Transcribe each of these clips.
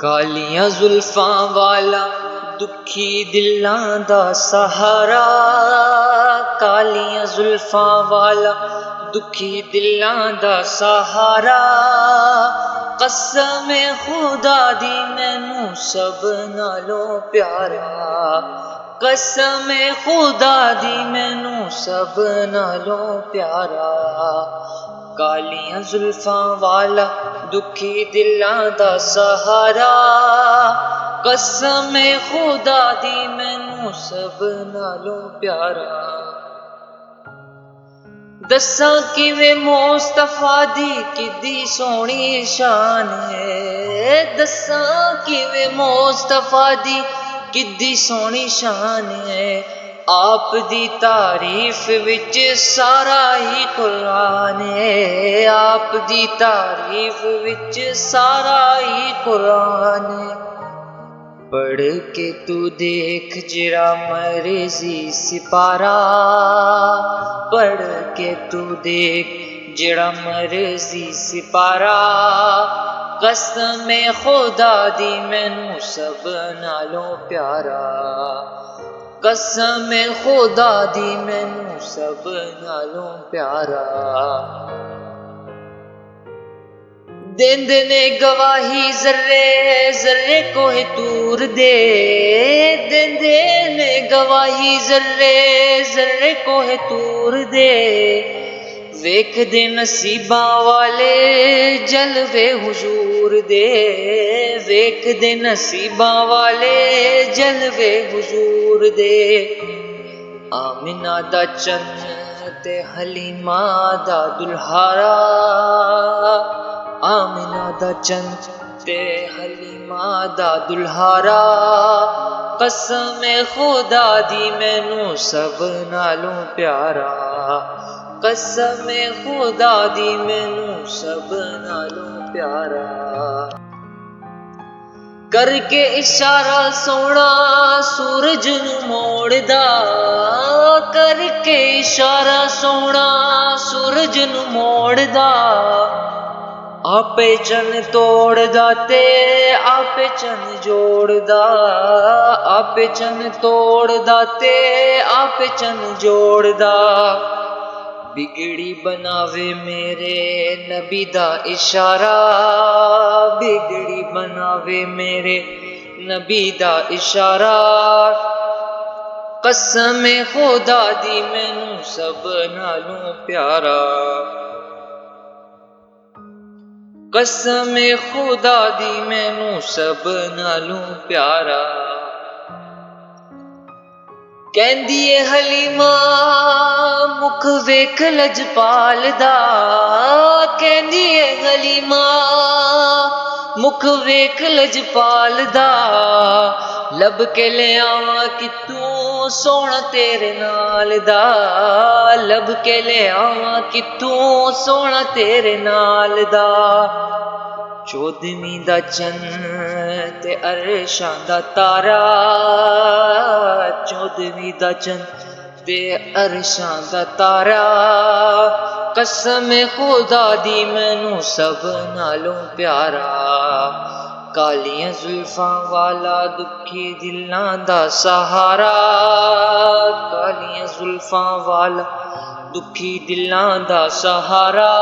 ਕਾਲੀਆਂ ਜ਼ੁਲਫਾਂ ਵਾਲਾ ਦੁਖੀ ਦਿਲਾਂ ਦਾ ਸਹਾਰਾ, ਕਾਲੀਆਂ ਜ਼ੁਲਫਾਂ ਵਾਲਾ ਦੁਖੀ ਦਿਲਾਂ ਦਾ ਸਹਾਰਾ। ਕਸਮ ਏ ਖੁਦਾ ਦੀ ਮੈਨੂੰ ਸਭ ਨਾਲੋਂ ਪਿਆਰਾ, ਕਸਮ ਏ ਖੁਦਾ ਦੀ ਮੈਨੂੰ ਸਭ ਨਾਲੋਂ ਪਿਆਰਾ। ਕਾਲੀਆਂ ਜ਼ੁਲਫਾਂ ਵਾਲਾ ਦੁਖੀ ਦਿਲਾਂ ਦਾ ਸਹਾਰਾ, ਕਸਮ ਏ ਖੁਦਾ ਦੀ ਮੈਨੂੰ ਸਭ ਨਾਲੋਂ ਪਿਆਰਾ। ਦੱਸਾਂ ਕਿਵੇਂ ਮੁਸਤਫਾ ਦੀ ਕਿੱਡੀ ਸੋਹਣੀ ਸ਼ਾਨ ਏ, ਦੱਸਾਂ ਕਿਵੇਂ ਮੁਸਤਫਾ ਦੀ ਕਿੱਡੀ ਸੋਹਣੀ ਸ਼ਾਨ ਏ। ਆਪ ਦੀ ਤਾਰੀਫ ਵਿੱਚ ਸਾਰਾ ਹੀ ਕੁਰਾਨ ਏ, ਆਪ ਦੀ ਤਾਰੀਫ ਵਿੱਚ ਸਾਰਾ ਹੀ ਕੁਰਾਨ ਏ। ਪੜ੍ਹ ਕੇ ਤੂੰ ਦੇਖ ਜਿਹੜਾ ਮਰਜ਼ੀ ਸਿਪਾਰਾ, ਪੜ੍ਹ ਕੇ ਤੂੰ ਦੇਖ ਜਿਹੜਾ ਮਰਜ਼ੀ ਸਿਪਾਰਾ। ਕਸਮ ਏ ਖੁਦਾ ਦੀ ਮੈਨੂੰ ਸਭ ਨਾਲੋਂ ਪਿਆਰਾ, ਕਸਮ ਏ ਖੁਦਾ ਦੀ ਮੈਨੂੰ ਸਭ ਨਾਲੋਂ ਪਿਆਰਾ। ਦਿੰਦੇ ਨੇ ਗਵਾਹੀ ਜ਼ਰਰੇ ਜ਼ਰਰੇ ਕੋਹ ਤੂਰ ਦੇ, ਦਿੰਦੇ ਨੇ ਗਵਾਹੀ ਜ਼ਰਰੇ ਜ਼ਰਰੇ ਕੋਹ ਤੂਰ ਦੇ। ਵੇਖਦੇ ਨਸੀਬਾਂ ਵਾਲੇ ਜਲਵੇ ਹੁਜ਼ੂਰ ਦੇ, ਵੇਖਦੇ ਨਸੀਬਾਂ ਵਾਲੇ ਜਲਵੇ ਹੁਜ਼ੂਰ ਦੇ। ਆਮਿਨਾ ਦਾ ਚੰਨ ਤੇ ਹਲੀਮਾ ਦਾ ਦੁਲਹਾਰਾ, ਆਮਿਨਾ ਦਾ ਚੰਨ ਤੇ ਹਲੀਮਾ ਦਾ ਦੁਲਹਾਰਾ। ਕਸਮ ਏ ਖੁਦਾ ਦੀ ਮੈਨੂੰ ਸਭ ਨਾਲੋਂ ਪਿਆਰਾ, ਕਸਮ ਏ ਖੁਦਾ ਦੀ ਮੈਨੂੰ ਸਭ ਨਾਲੋਂ ਪਿਆਰਾ। ਕਰਕੇ ਇਸ਼ਾਰਾ ਸੋਹਣਾ ਸੂਰਜ ਨੂੰ ਮੋੜਦਾ, ਕਰਕੇ ਇਸ਼ਾਰਾ ਸੋਹਣਾ ਸੂਰਜ ਨੂੰ ਮੋੜਦਾ। ਆਪੇ ਚੰਨ ਤੋੜਦਾ ਤੇ ਆਪੇ ਚੰਨ ਜੋੜਦਾ, ਆਪੇ ਚੰਨ ਤੋੜਦਾ ਤੇ ਆਪੇ ਚੰਨ ਜੋੜਦਾ। ਬਿਗੜੀ ਬਣਾਵੇ ਮੇਰੇ ਨਬੀ ਦਾ ਇਸ਼ਾਰਾ, ਬਿਗੜੀ ਬਣਾਵੇ ਮੇਰੇ ਨਬੀ ਦਾ ਇਸ਼ਾਰਾ। ਕਸਮ ਏ ਖੁਦਾ ਦੀ ਮੈਨੂੰ ਸਭ ਨਾਲੋਂ ਪਿਆਰਾ, ਕਸਮ ਏ ਖੁਦਾ ਦੀ ਮੈਨੂੰ ਸਭ ਨਾਲੋਂ ਪਿਆਰਾ। ਕਹਿੰਦੀ ਏ ਹਲੀਮਾ ਮੁਖ ਵੇਖ ਲਜਪਾਲ ਦਾ, ਕਹਿੰਦੀ ਏ ਹਲੀਮਾ ਮੁਖ ਵੇਖ ਲਜਪਾਲ ਦਾ। ਲੱਭ ਕੇ ਲਿਆਵਾਂ ਕਿਤੋਂ ਸੋਹਣਾ ਤੇਰੇ ਨਾਲ ਦਾ, ਲੱਭ ਕੇ ਲਿਆਵਾਂ ਕਿਤੋਂ ਸੋਹਣਾ ਤੇਰੇ ਨਾਲ ਦਾ। ਚੌਦਵੀਂ ਦਾ ਚੰਨ ਤੇ ਅਰਸ਼ਾਂ ਦਾ ਤਾਰਾ, ਚੌਦਵੀਂ ਦਾ ਚੰਨ ਤੇ ਅਰਸ਼ਾਂ ਦਾ ਤਾਰਾ। ਕਸਮ ਏ ਖੁਦਾ ਦੀ ਮੈਨੂੰ ਸਭ ਨਾਲੋਂ ਪਿਆਰਾ। ਕਾਲੀਆਂ ਜ਼ੁਲਫਾਂ ਵਾਲਾ ਦੁਖੀ ਦਿਲਾਂ ਦਾ ਸਹਾਰਾ, ਕਾਲੀਆਂ ਜ਼ੁਲਫਾਂ ਵਾਲਾ ਦੁਖੀ ਦਿਲਾਂ ਦਾ ਸਹਾਰਾ।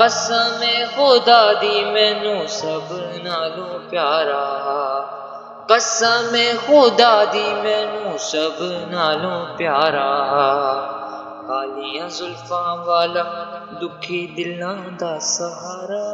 ਕਸਮ ਏ ਖੁਦਾ ਦੀ ਮੈਨੂੰ ਸਭ ਨਾਲੋਂ ਪਿਆਰਾ, ਕਸਮ ਏ ਖੁਦਾ ਦੀ ਮੈਨੂੰ ਸਭ ਨਾਲੋਂ ਪਿਆਰਾ। ਕਾਲੀਆਂ ਜ਼ੁਲਫਾਂ ਵਾਲਾ ਦੁਖੀ ਦਿਲਾਂ ਦਾ ਸਹਾਰਾ।